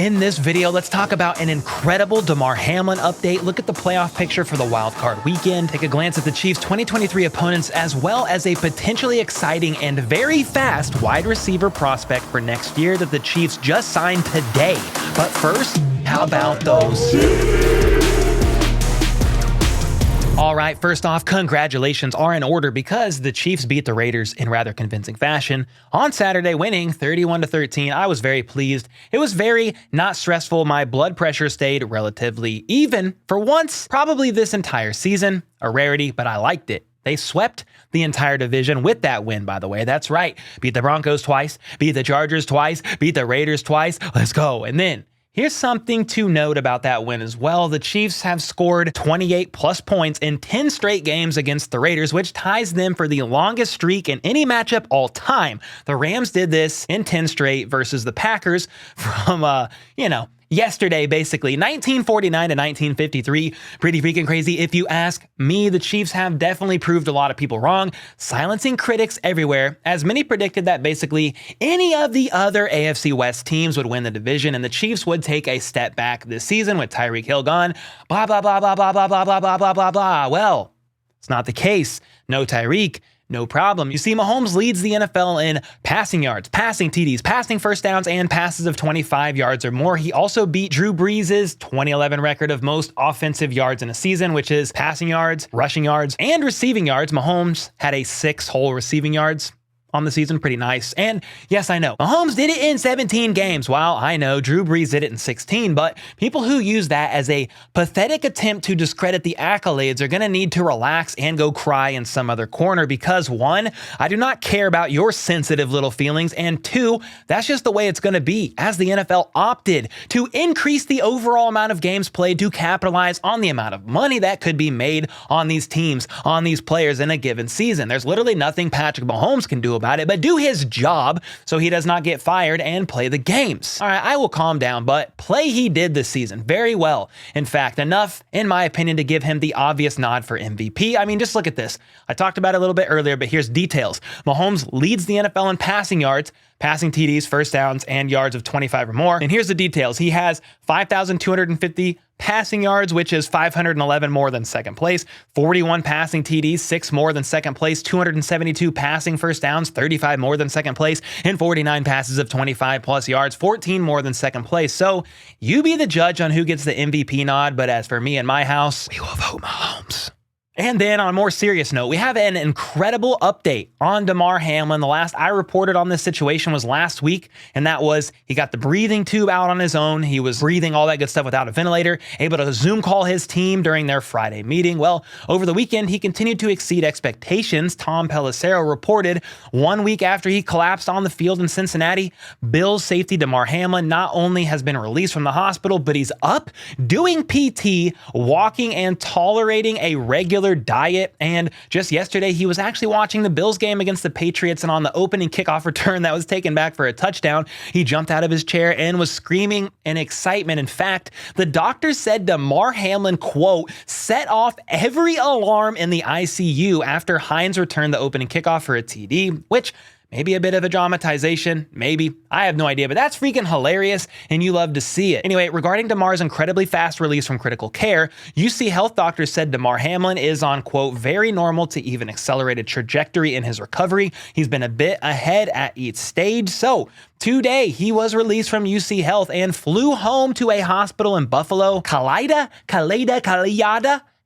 In this video, let's talk about an incredible Damar Hamlin update, look at the playoff picture for the wildcard weekend, take a glance at the Chiefs' 2023 opponents, as well as a potentially exciting and very fast wide receiver prospect for next year that the Chiefs just signed today. But first, how about those? All right, first off, congratulations are in order because the Chiefs beat the Raiders in rather convincing fashion on Saturday, winning 31-13. I was very pleased. It was very not stressful. My blood pressure stayed relatively even for once, probably this entire season. A rarity, but I liked it. They swept the entire division with that win, by the way. That's right. Beat the Broncos twice, beat the Chargers twice, beat the Raiders twice. Let's go. And then here's something to note about that win as well. The Chiefs have scored 28 plus points in 10 straight games against the Raiders, which ties them for the longest streak in any matchup all time. The Rams did this in 10 straight versus the Packers from, yesterday, basically. 1949 to 1953. Pretty freaking crazy. If you ask me, the Chiefs have definitely proved a lot of people wrong, silencing critics everywhere, as many predicted that basically any of the other AFC West teams would win the division and the Chiefs would take a step back this season with Tyreek Hill gone. Blah, blah, blah, blah, blah, blah, blah, blah, blah, blah, blah, blah. Well, it's not the case. No Tyreek. No problem. You see, Mahomes leads the NFL in passing yards, passing TDs, passing first downs, and passes of 25 yards or more. He also beat Drew Brees' 2011 record of most offensive yards in a season, which is passing yards, rushing yards, and receiving yards. Mahomes had a 6 whole receiving yards on the season. Pretty nice. And yes, I know Mahomes did it in 17 games. While I know Drew Brees did it in 16, but people who use that as a pathetic attempt to discredit the accolades are going to need to relax and go cry in some other corner because 1, I do not care about your sensitive little feelings, and 2, that's just the way it's going to be as the NFL opted to increase the overall amount of games played to capitalize on the amount of money that could be made on these teams, on these players in a given season. There's literally nothing Patrick Mahomes can do about it, but do his job so he does not get fired and play the games. All right, I will calm down, but play he did this season very well. In fact, enough, in my opinion, to give him the obvious nod for MVP. I mean, just look at this. I talked about it a little bit earlier, but here's details. Mahomes leads the NFL in passing yards, passing TDs, first downs, and yards of 25 or more. And here's the details. He has 5,250 passing yards, which is 511 more than second place, 41 passing TDs, 6 more than second place, 272 passing first downs, 35 more than second place, and 49 passes of 25 plus yards, 14 more than second place. So you be the judge on who gets the MVP nod, but as for me and my house, we will vote Mahomes. And then on a more serious note, we have an incredible update on Damar Hamlin. The last I reported on this situation was last week, and that was he got the breathing tube out on his own. He was breathing all that good stuff without a ventilator, able to Zoom call his team during their Friday meeting. Well, over the weekend, he continued to exceed expectations. Tom Pelissero reported 1 week after he collapsed on the field in Cincinnati, Bills safety Damar Hamlin not only has been released from the hospital, but he's up, doing PT, walking, and tolerating a regular diet. And just yesterday, he was actually watching the Bills game against the Patriots, and on the opening kickoff return that was taken back for a touchdown, he jumped out of his chair and was screaming in excitement. In fact, the doctor said Damar Hamlin, quote, set off every alarm in the ICU after Hines returned the opening kickoff for a TD, which maybe a bit of a dramatization, maybe. I have no idea, but that's freaking hilarious, and you love to see it. Anyway, regarding Damar's incredibly fast release from critical care, UC health doctors said Damar Hamlin is on, quote, very normal to even accelerated trajectory in his recovery. He's been a bit ahead at each stage. So today, he was released from UC Health and flew home to a hospital in Buffalo, Kaleida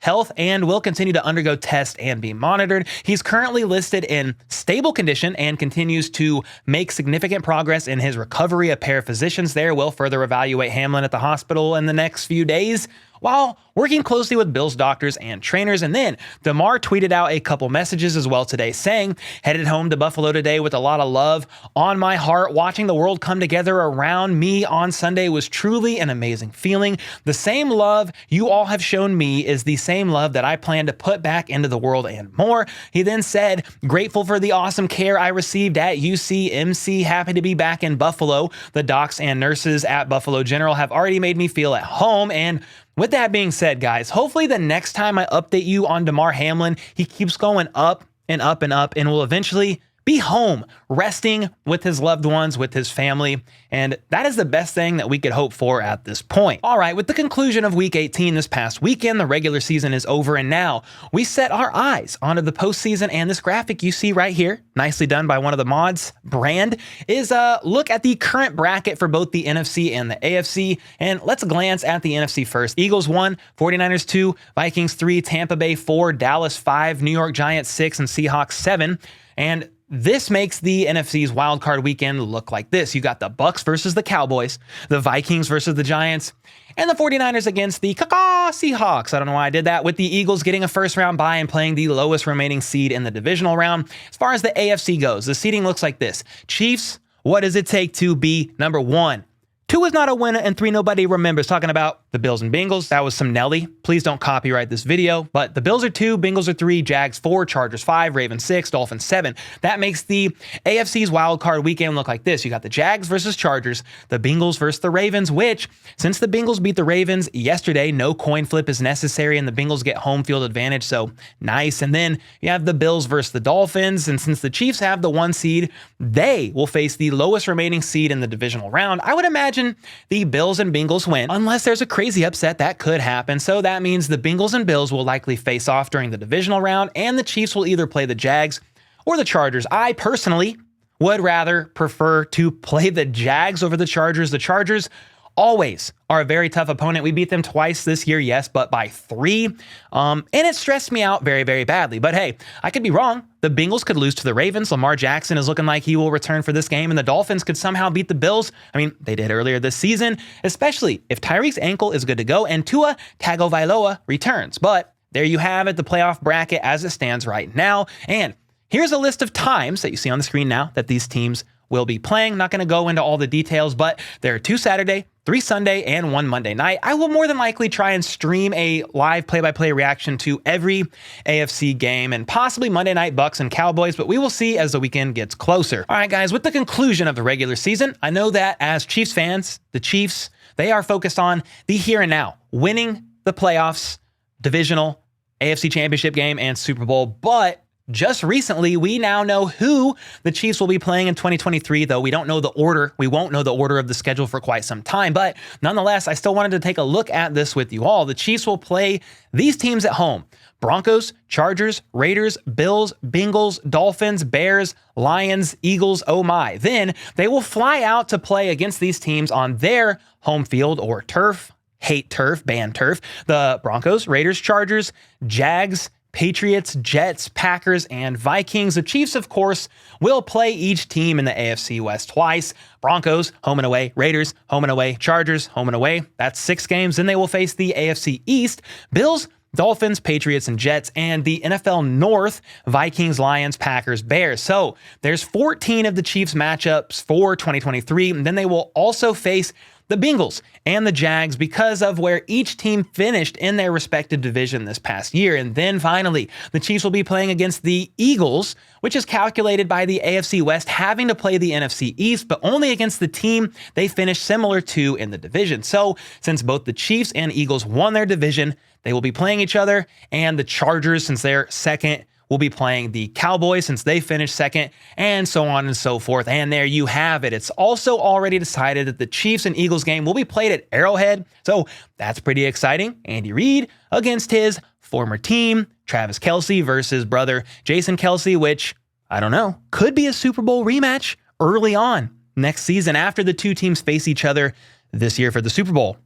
Health, and will continue to undergo tests and be monitored. He's currently listed in stable condition and continues to make significant progress in his recovery. A pair of physicians there will further evaluate Hamlin at the hospital in the next few days, while working closely with Bills doctors and trainers. And then Damar tweeted out a couple messages as well today saying, headed home to Buffalo today with a lot of love on my heart. Watching the world come together around me on Sunday was truly an amazing feeling. The same love you all have shown me is the same love that I plan to put back into the world and more. He then said, grateful for the awesome care I received at UCMC. Happy to be back in Buffalo. The docs and nurses at Buffalo General have already made me feel at home. And with that being said, guys, hopefully the next time I update you on Damar Hamlin, he keeps going up and up and up and will eventually be home, resting with his loved ones, with his family, and that is the best thing that we could hope for at this point. All right, with the conclusion of Week 18 this past weekend, the regular season is over, and now we set our eyes onto the postseason, and this graphic you see right here, nicely done by one of the mods, Brand, is a look at the current bracket for both the NFC and the AFC, and let's glance at the NFC first. Eagles 1, 49ers 2, Vikings 3, Tampa Bay 4, Dallas 5, New York Giants 6, and Seahawks 7, and this makes the NFC's wildcard weekend look like this. You got the Bucks versus the Cowboys, the Vikings versus the Giants, and the 49ers against the Seahawks. I don't know why I did that, with the Eagles getting a first-round bye and playing the lowest remaining seed in the divisional round. As far as the AFC goes, the seeding looks like this. Chiefs, what does it take to be number 1? 2 is not a winner, and 3 nobody remembers. Talking about the Bills and Bengals. That was some Nelly. Please don't copyright this video. But the Bills are 2, Bengals are 3, Jags 4, Chargers 5, Ravens 6, Dolphins 7. That makes the AFC's wildcard weekend look like this. You got the Jags versus Chargers, the Bengals versus the Ravens, which, since the Bengals beat the Ravens yesterday, no coin flip is necessary, and the Bengals get home field advantage, so nice. And then you have the Bills versus the Dolphins, and since the Chiefs have the 1 seed, they will face the lowest remaining seed in the divisional round. I would imagine the Bills and Bengals win, unless there's a crazy upset that could happen. So that means the Bengals and Bills will likely face off during the divisional round, and the Chiefs will either play the Jags or the Chargers. I personally would rather prefer to play the Jags over the Chargers. The Chargers always are a very tough opponent. We beat them twice this year, yes, but by 3. And it stressed me out very, very badly. But hey, I could be wrong. The Bengals could lose to the Ravens. Lamar Jackson is looking like he will return for this game, and the Dolphins could somehow beat the Bills. I mean, they did earlier this season, especially if Tyreek's ankle is good to go and Tua Tagovailoa returns. But there you have it, the playoff bracket as it stands right now. And here's a list of times that you see on the screen now that these teams will be playing. Not going to go into all the details, but there are 2 Saturday, 3 Sunday, and 1 Monday night. I will more than likely try and stream a live play-by-play reaction to every AFC game and possibly Monday night Bucks and Cowboys, but we will see as the weekend gets closer. All right, guys, with the conclusion of the regular season, I know that as Chiefs fans, the Chiefs, they are focused on the here and now, winning the playoffs, divisional, AFC Championship game, and Super Bowl, but just recently, we now know who the Chiefs will be playing in 2023, though we don't know the order. We won't know the order of the schedule for quite some time, but nonetheless, I still wanted to take a look at this with you all. The Chiefs will play these teams at home: Broncos, Chargers, Raiders, Bills, Bengals, Dolphins, Bears, Lions, Eagles, oh my. Then they will fly out to play against these teams on their home field or turf. Hate turf, ban turf. The Broncos, Raiders, Chargers, Jags, Patriots, Jets, Packers, and Vikings. The Chiefs, of course, will play each team in the AFC West twice. Broncos, home and away. Raiders, home and away. Chargers, home and away. That's 6 games. Then they will face the AFC East. Bills, Dolphins, Patriots, and Jets, and the NFL North, Vikings, Lions, Packers, Bears. So there's 14 of the Chiefs matchups for 2023. And then they will also face the Bengals and the Jags because of where each team finished in their respective division this past year. And then finally, the Chiefs will be playing against the Eagles, which is calculated by the AFC West having to play the NFC East, but only against the team they finished similar to in the division. So since both the Chiefs and Eagles won their division, they will be playing each other, and the Chargers, since they're second, will be playing the Cowboys since they finished second, and so on and so forth. And there you have it. It's also already decided that the Chiefs and Eagles game will be played at Arrowhead, so that's pretty exciting. Andy Reid against his former team, Travis Kelce versus brother Jason Kelce, which, I don't know, could be a Super Bowl rematch early on next season after the 2 teams face each other this year for the Super Bowl.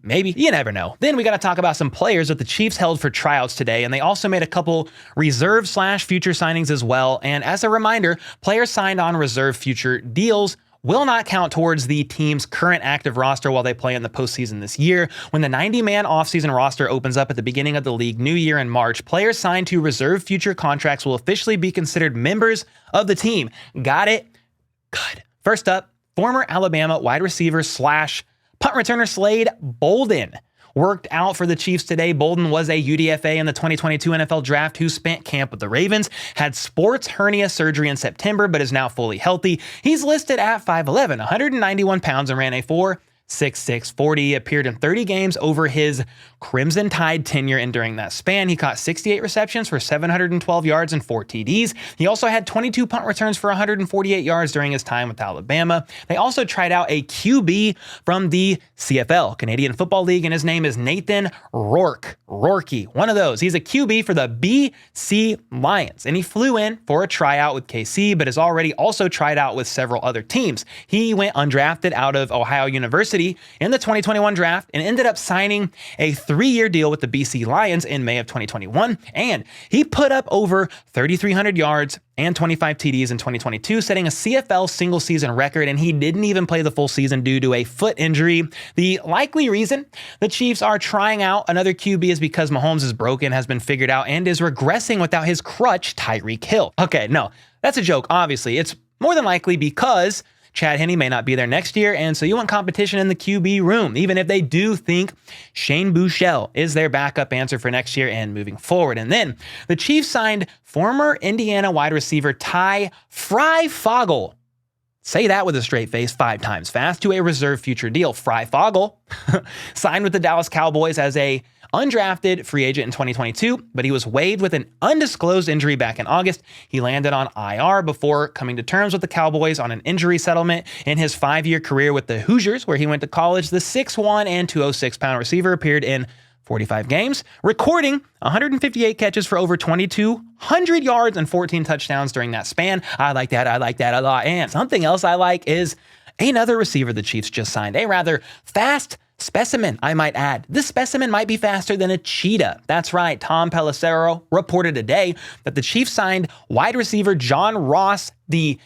Maybe. You never know. Then we got to talk about some players that the Chiefs held for tryouts today, and they also made a couple reserve/future signings as well. And as a reminder, players signed on reserve future deals will not count towards the team's current active roster while they play in the postseason this year. When the 90-man offseason roster opens up at the beginning of the league new year in March, players signed to reserve future contracts will officially be considered members of the team. Got it? Good. First up, former Alabama wide receiver / punt returner Slade Bolden worked out for the Chiefs today. Bolden was a UDFA in the 2022 NFL Draft who spent camp with the Ravens, had sports hernia surgery in September, but is now fully healthy. He's listed at 5'11", 191 pounds, and ran a 6'6", 40, appeared in 30 games over his Crimson Tide tenure, and during that span, he caught 68 receptions for 712 yards and 4 TDs. He also had 22 punt returns for 148 yards during his time with Alabama. They also tried out a QB from the CFL, Canadian Football League, and his name is Nathan Rourke. One of those. He's a QB for the BC Lions, and he flew in for a tryout with KC, but has already also tried out with several other teams. He went undrafted out of Ohio University in the 2021 draft and ended up signing a 3-year deal with the BC Lions in May of 2021, and he put up over 3,300 yards and 25 TDs in 2022, setting a CFL single-season record, and he didn't even play the full season due to a foot injury. The likely reason the Chiefs are trying out another QB is because Mahomes is broken, has been figured out, and is regressing without his crutch, Tyreek Hill. Okay, no, that's a joke, obviously. It's more than likely because Chad Henne may not be there next year, and so you want competition in the QB room, even if they do think Shane Buechele is their backup answer for next year and moving forward. And then the Chiefs signed former Indiana wide receiver Ty Fryfogle. Say that with a straight face 5 times fast, to a reserve future deal. Fryfogle signed with the Dallas Cowboys as a undrafted free agent in 2022, but he was waived with an undisclosed injury back in August. He landed on IR before coming to terms with the Cowboys on an injury settlement. In his 5-year career with the Hoosiers, where he went to college, the 6'1" and 206-pound receiver appeared in 45 games, recording 158 catches for over 2,200 yards and 14 touchdowns during that span. I like that a lot. And something else I like is another receiver the Chiefs just signed, a rather fast specimen, I might add. This specimen might be faster than a cheetah. That's right. Tom Pelissero reported today that the Chiefs signed wide receiver John Ross, the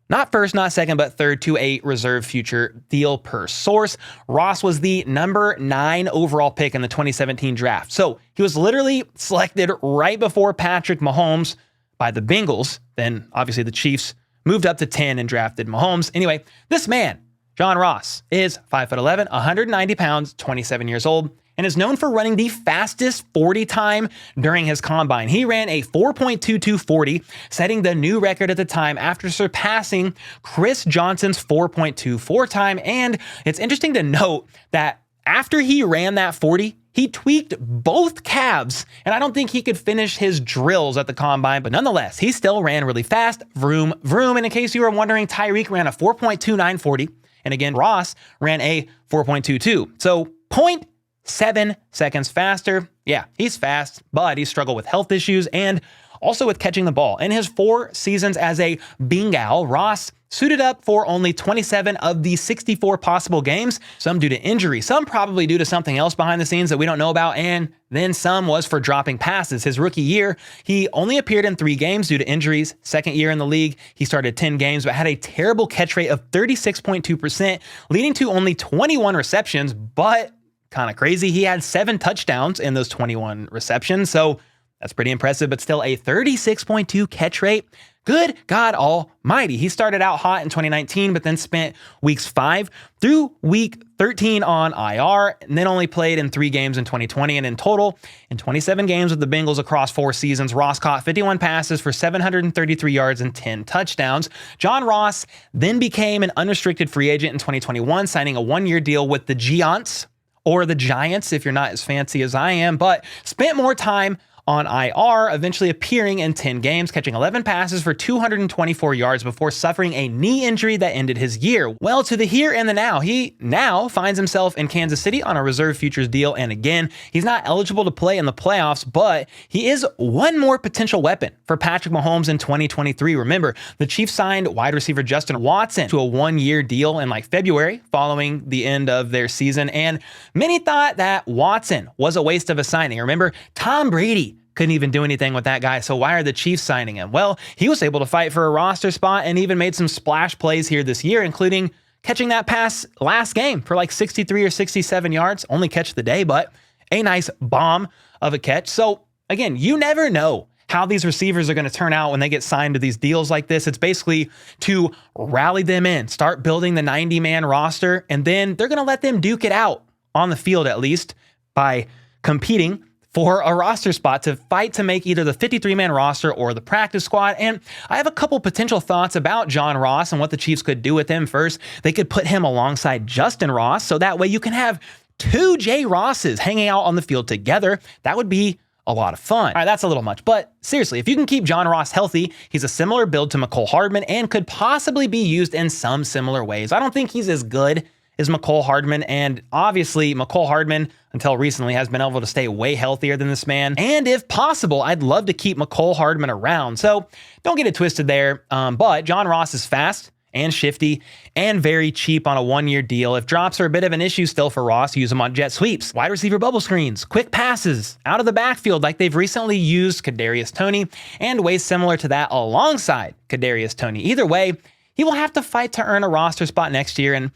not first, not second, but third, to a reserve future deal per source. Ross was the number 9 overall pick in the 2017 draft. So he was literally selected right before Patrick Mahomes by the Bengals. Then obviously the Chiefs moved up to 10 and drafted Mahomes. Anyway, this man, John Ross, is 5'11", 190 pounds, 27 years old, and is known for running the fastest 40 time during his combine. He ran a 4.22 40, setting the new record at the time after surpassing Chris Johnson's 4.24 time. And it's interesting to note that after he ran that 40, he tweaked both calves, and I don't think he could finish his drills at the combine, but nonetheless, he still ran really fast. Vroom, vroom. And in case you were wondering, Tyreek ran a 4.29 40, and again, Ross ran a 4.22. So 0.7 seconds faster. Yeah, he's fast, but he struggled with health issues and also with catching the ball. In his 4 seasons as a Bengal, Ross suited up for only 27 of the 64 possible games, some due to injury, some probably due to something else behind the scenes that we don't know about, and then some was for dropping passes. His rookie year, he only appeared in 3 games due to injuries. Second year in the league, he started 10 games, but had a terrible catch rate of 36.2%, leading to only 21 receptions, but kind of crazy, he had 7 touchdowns in those 21 receptions, so that's pretty impressive, but still a 36.2 catch rate. Good God almighty. He started out hot in 2019, but then spent weeks 5 through week 13 on IR, and then only played in 3 games in 2020. And in total, in 27 games with the Bengals across 4 seasons, Ross caught 51 passes for 733 yards and 10 touchdowns. John Ross then became an unrestricted free agent in 2021, signing a 1-year deal with the Giants, or the Giants if you're not as fancy as I am, but spent more time on IR, eventually appearing in 10 games, catching 11 passes for 224 yards before suffering a knee injury that ended his year. Well, to the here and the now, he now finds himself in Kansas City on a reserve futures deal, and again, he's not eligible to play in the playoffs, but he is one more potential weapon for Patrick Mahomes in 2023. Remember, the Chiefs signed wide receiver Justin Watson to a 1-year deal in February following the end of their season, and many thought that Watson was a waste of a signing. Remember, Tom Brady couldn't even do anything with that guy, so why are the Chiefs signing him? Well, he was able to fight for a roster spot and even made some splash plays here this year, including catching that pass last game for 63 or 67 yards. Only catch of the day, but a nice bomb of a catch. So again, you never know how these receivers are going to turn out when they get signed to these deals like this. It's basically to rally them in, start building the 90-man roster, and then they're going to let them duke it out on the field, at least by competing for a roster spot to fight to make either the 53-man roster or the practice squad. And I have a couple potential thoughts about John Ross and what the Chiefs could do with him. First, they could put him alongside Justin Ross, so that way you can have two J. Rosses hanging out on the field together. That would be a lot of fun. All right, that's a little much, but seriously, if you can keep John Ross healthy, he's a similar build to Mecole Hardman and could possibly be used in some similar ways. I don't think he's as good as Mecole Hardman, and obviously Mecole Hardman, until recently, has been able to stay way healthier than this man. And if possible, I'd love to keep Mecole Hardman around. So don't get it twisted there. But John Ross is fast and shifty and very cheap on a one-year deal. If drops are a bit of an issue still for Ross, use him on jet sweeps, wide receiver bubble screens, quick passes out of the backfield like they've recently used Kadarius Toney, and ways similar to that alongside Kadarius Toney. Either way, he will have to fight to earn a roster spot next year, and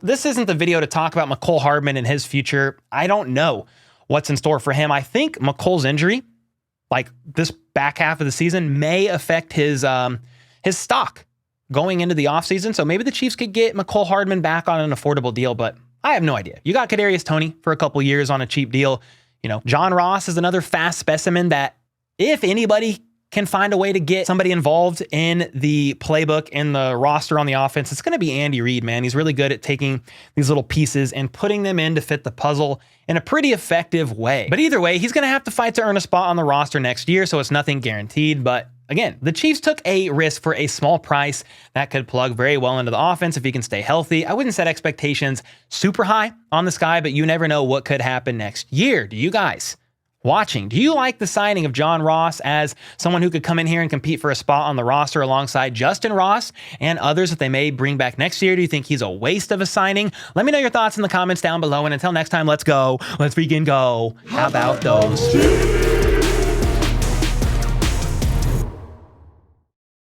this isn't the video to talk about Mecole Hardman and his future. I don't know what's in store for him. I think Mecole's injury, like this back half of the season, may affect his stock going into the offseason, so maybe the Chiefs could get Mecole Hardman back on an affordable deal, but I have no idea. You got Kadarius Toney for a couple years on a cheap deal. You know, John Ross is another fast specimen that if anybody can find a way to get somebody involved in the playbook and the roster on the offense, it's going to be Andy Reid, man. He's really good at taking these little pieces and putting them in to fit the puzzle in a pretty effective way. But either way, he's going to have to fight to earn a spot on the roster next year, so it's nothing guaranteed. But again, the Chiefs took a risk for a small price that could plug very well into the offense if he can stay healthy. I wouldn't set expectations super high on this guy, but you never know what could happen next year. Do you guys watching, do you like the signing of John Ross as someone who could come in here and compete for a spot on the roster alongside Justin Ross and others that they may bring back next year? Do you think he's a waste of a signing? Let me know your thoughts in the comments down below, and until next time, let's go. Let's freaking go. How about those?